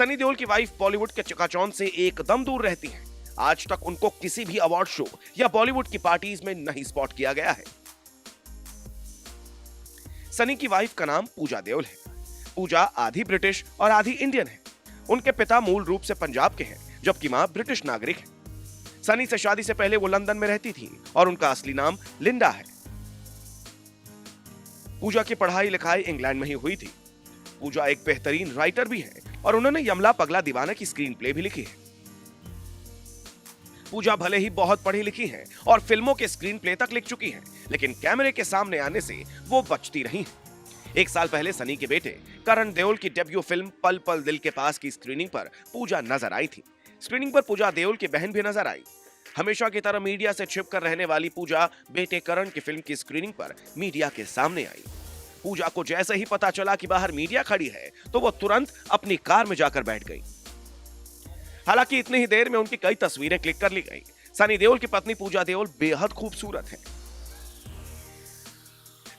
सनी देओल की वाइफ बॉलीवुड के चकाचौंध से एकदम दूर रहती हैं। आज तक उनको किसी भी अवार्ड शो या बॉलीवुड की पार्टीज में नहीं स्पॉट किया गया है। सनी की वाइफ का नाम पूजा देओल है। पूजा आधी ब्रिटिश और आधी इंडियन है। उनके पिता मूल रूप से पंजाब के हैं, जबकि मां ब्रिटिश नागरिक है। सनी से शादी से पहले वो लंदन में रहती थी और उनका असली नाम लिंडा है। पूजा की पढ़ाई लिखाई इंग्लैंड में ही हुई थी। पूजा एक बेहतरीन राइटर भी है और उन्होंने यमला पगला दीवाना की स्क्रीन प्ले भी लिखी है। पूजा भले ही बहुत पढ़ी लिखी हैं और फिल्मों के स्क्रीन प्ले तक लिख चुकी हैं, लेकिन कैमरे के सामने आने से वो बचती रही हैं। 1 साल पहले सनी के बेटे करण देओल की डेब्यू फिल्म पल पल दिल के पास की स्क्रीनिंग पर पूजा नजर आई थी। स्क्रीनिंग पर पूजा देओल की बहन भी नजर आई। हमेशा की तरह मीडिया से छिपकर रहने वाली पूजा बेटे करण की फिल्म की स्क्रीनिंग पर मीडिया के सामने आई। पूजा को जैसे ही पता चला कि बाहर मीडिया खड़ी है, तो वो तुरंत अपनी कार में जाकर बैठ गई। हालांकि इतनी ही देर में उनकी कई तस्वीरें क्लिक कर ली गईं। सनी देओल की पत्नी पूजा देओल बेहद खूबसूरत है।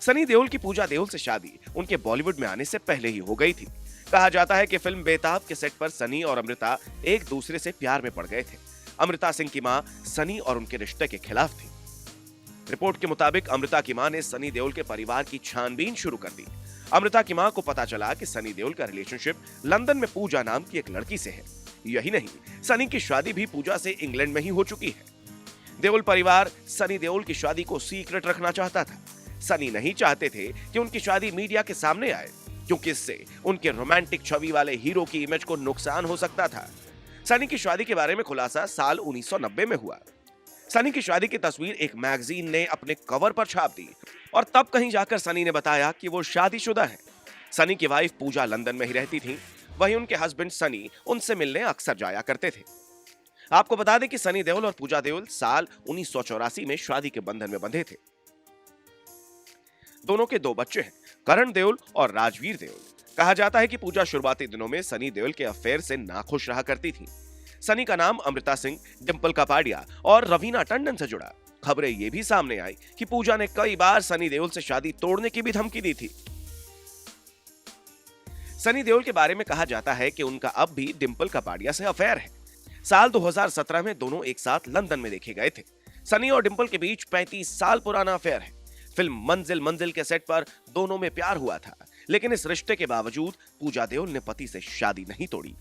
सनी देओल की पूजा देओल से शादी उनके बॉलीवुड में आने से पहले ही हो गई थी। कहा जाता है कि फिल्म बेताब के सेट पर सनी और अमृता एक दूसरे से प्यार में पड़ गए थे। अमृता सिंह की मां सनी और उनके रिश्ते के खिलाफ थी। रिपोर्ट के मुताबिक अमृता की मां ने सनी देओल के परिवार की छानबीन शुरू कर दी। अमृता की मां को पता चला कि सनी देओल का रिलेशनशिप लंदन में पूजा नाम की एक लड़की से है। यही नहीं, सनी की शादी भी पूजा से इंग्लैंड में ही हो चुकी है। देओल परिवार सनी देओल की शादी को सीक्रेट रखना चाहता था। सनी नहीं चाहते थे कि उनकी शादी मीडिया के सामने आए, क्योंकि इससे उनके रोमांटिक छवि वाले हीरो की इमेज को नुकसान हो सकता था। सनी की शादी के बारे में खुलासा साल 1990 में हुआ। सनी की शादी की तस्वीर एक मैगजीन ने अपने कवर पर छाप दी और तब कहीं जाकर सनी ने बताया कि वो शादीशुदा है। सनी की वाइफ पूजा लंदन में ही रहती थी, वहीं उनके हस्बैंड सनी उनसे मिलने अक्सर जाया करते थे। आपको बता दें कि सनी देओल और पूजा देओल साल 1984 में शादी के बंधन में बंधे थे। दोनों के 2 बच्चे हैं, करण देओल और राजवीर देओल। कहा जाता है कि पूजा शुरुआती दिनों में सनी देओल के अफेयर से नाखुश रहा करती थी। सनी का नाम अमृता सिंह, डिंपल कपाड़िया और रवीना टंडन से जुड़ा। खबरें ये भी सामने आई कि पूजा ने कई बार सनी देओल से शादी तोड़ने की भी धमकी दी थी। सनी देओल के बारे में कहा जाता है कि उनका अब भी डिंपल कपाड़िया से अफेयर है। साल 2017 में दोनों एक साथ लंदन में देखे गए थे। सनी और डिंपल के बीच 35 साल पुराना अफेयर है। फिल्म मंजिल मंजिल के सेट पर दोनों में प्यार हुआ था, लेकिन इस रिश्ते के बावजूद पूजा देओल ने पति से शादी नहीं तोड़ी।